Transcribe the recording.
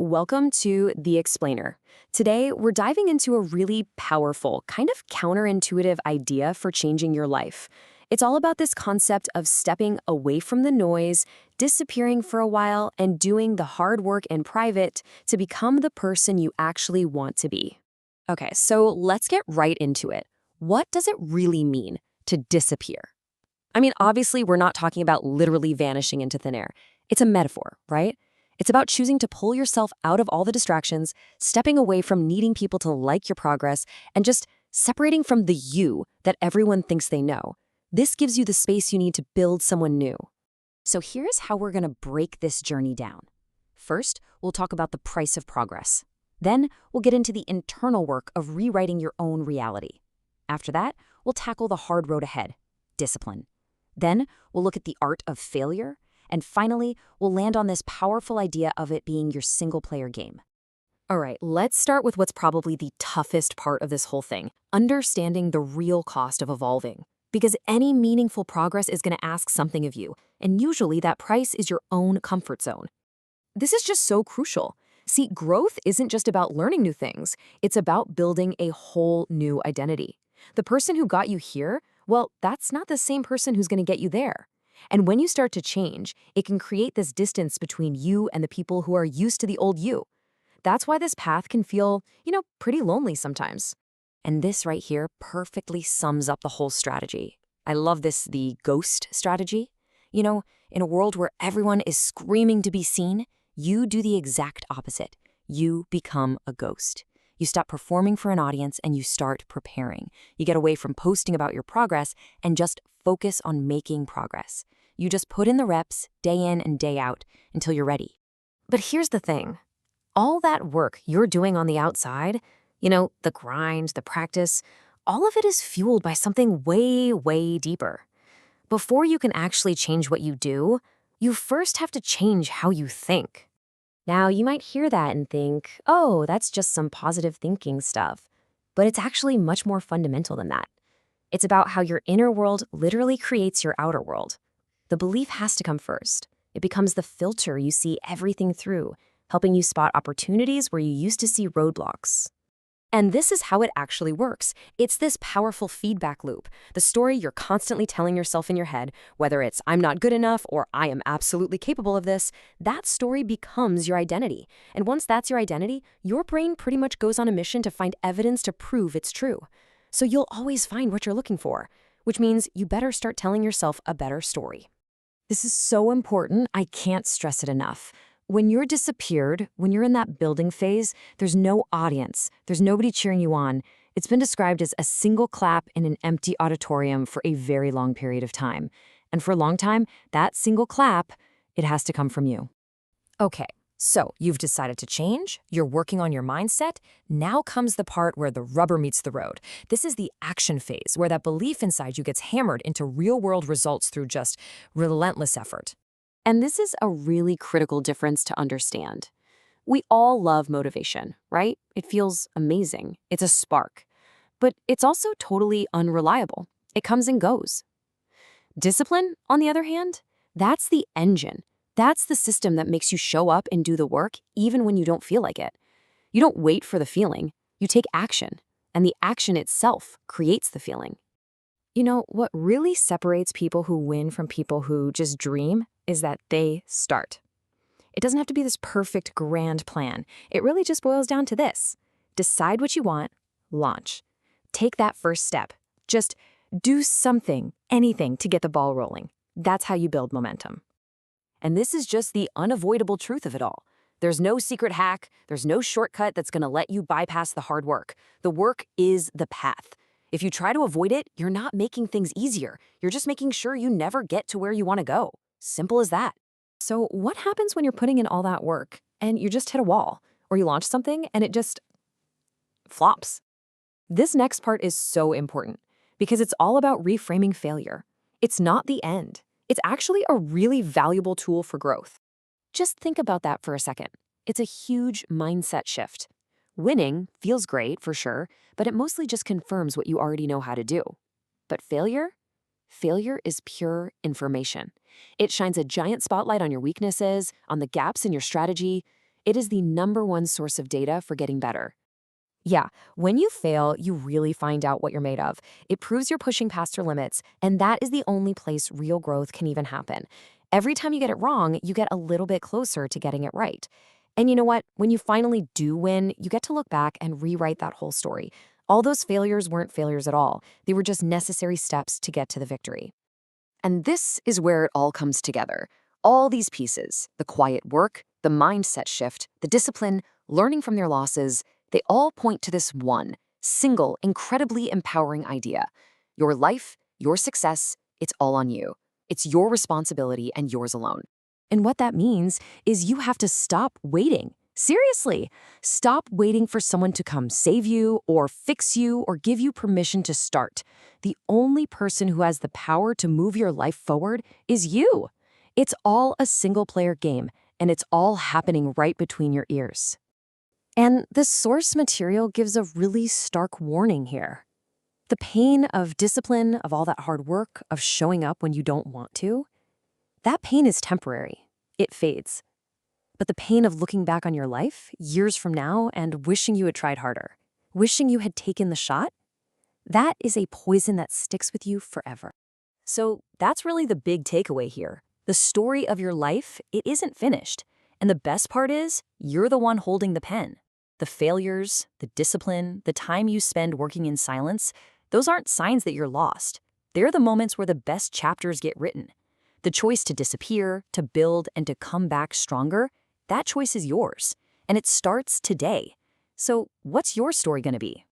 Welcome to The Explainer. Today, we're diving into a really powerful, kind of counterintuitive idea for changing your life. It's all about this concept of stepping away from the noise, disappearing for a while, and doing the hard work in private to become the person you actually want to be. Okay, so let's get right into it. What does it really mean to disappear? I mean, obviously, we're not talking about literally vanishing into thin air. It's a metaphor, right? It's about choosing to pull yourself out of all the distractions, stepping away from needing people to like your progress, and just separating from the you that everyone thinks they know. This gives you the space you need to build someone new. So here's how we're going to break this journey down. First, we'll talk about the price of progress. Then, we'll get into the internal work of rewriting your own reality. After that, we'll tackle the hard road ahead, discipline. Then, we'll look at the art of failure. And finally, we'll land on this powerful idea of it being your single-player game. All right, let's start with what's probably the toughest part of this whole thing, understanding the real cost of evolving. Because any meaningful progress is going to ask something of you, and usually that price is your own comfort zone. This is just so crucial. See, growth isn't just about learning new things. It's about building a whole new identity. The person who got you here, well, that's not the same person who's going to get you there. And when you start to change, it can create this distance between you and the people who are used to the old you. That's why this path can feel, pretty lonely sometimes. And this right here perfectly sums up the whole strategy. I love this, the ghost strategy. In a world where everyone is screaming to be seen, you do the exact opposite. You become a ghost. You stop performing for an audience and you start preparing. You get away from posting about your progress and just focus on making progress. You just put in the reps day in and day out until you're ready. But here's the thing. All that work you're doing on the outside, the grind, the practice, all of it is fueled by something way, way deeper. Before you can actually change what you do, you first have to change how you think. Now, you might hear that and think, oh, that's just some positive thinking stuff. But it's actually much more fundamental than that. It's about how your inner world literally creates your outer world. The belief has to come first. It becomes the filter you see everything through, helping you spot opportunities where you used to see roadblocks. And this is how it actually works. It's this powerful feedback loop, the story you're constantly telling yourself in your head, whether it's I'm not good enough or I am absolutely capable of this, that story becomes your identity. And once that's your identity, your brain pretty much goes on a mission to find evidence to prove it's true. So you'll always find what you're looking for, which means you better start telling yourself a better story. This is so important, I can't stress it enough. When you're disappeared, when you're in that building phase, there's no audience. There's nobody cheering you on. It's been described as a single clap in an empty auditorium for a very long period of time. And for a long time, that single clap, it has to come from you. Okay, so you've decided to change. You're working on your mindset. Now comes the part where the rubber meets the road. This is the action phase, where that belief inside you gets hammered into real-world results through just relentless effort. And this is a really critical difference to understand. We all love motivation, right? It feels amazing. It's a spark. But it's also totally unreliable. It comes and goes. Discipline, on the other hand, that's the engine. That's the system that makes you show up and do the work even when you don't feel like it. You don't wait for the feeling. You take action. And the action itself creates the feeling. What really separates people who win from people who just dream is that they start. It doesn't have to be this perfect grand plan. It really just boils down to this. Decide what you want, launch. Take that first step. Just do something, anything to get the ball rolling. That's how you build momentum. And this is just the unavoidable truth of it all. There's no secret hack. There's no shortcut that's going to let you bypass the hard work. The work is the path. If you try to avoid it, you're not making things easier. You're just making sure you never get to where you want to go. Simple as that. So what happens when you're putting in all that work and you just hit a wall, or you launch something and it just flops? This next part is so important because it's all about reframing failure. It's not the end. It's actually a really valuable tool for growth. Just think about that for a second. It's a huge mindset shift. Winning feels great, for sure, but it mostly just confirms what you already know how to do. But failure? Failure is pure information. It shines a giant spotlight on your weaknesses, on the gaps in your strategy. It is the #1 source of data for getting better. Yeah, when you fail, you really find out what you're made of. It proves you're pushing past your limits, and that is the only place real growth can even happen. Every time you get it wrong, you get a little bit closer to getting it right. And you know what? When you finally do win, you get to look back and rewrite that whole story. All those failures weren't failures at all. They were just necessary steps to get to the victory. And this is where it all comes together. All these pieces, the quiet work, the mindset shift, the discipline, learning from their losses, they all point to this one, single, incredibly empowering idea. Your life, your success, it's all on you. It's your responsibility and yours alone. And what that means is you have to stop waiting. Seriously, stop waiting for someone to come save you or fix you or give you permission to start. The only person who has the power to move your life forward is you. It's all a single-player game, and it's all happening right between your ears. And the source material gives a really stark warning here. The pain of discipline, of all that hard work, of showing up when you don't want to, that pain is temporary. It fades. But the pain of looking back on your life years from now and wishing you had tried harder, wishing you had taken the shot, that is a poison that sticks with you forever. So that's really the big takeaway here. The story of your life, it isn't finished. And the best part is, you're the one holding the pen. The failures, the discipline, the time you spend working in silence, those aren't signs that you're lost. They're the moments where the best chapters get written. The choice to disappear, to build, and to come back stronger, that choice is yours. And it starts today. So what's your story going to be?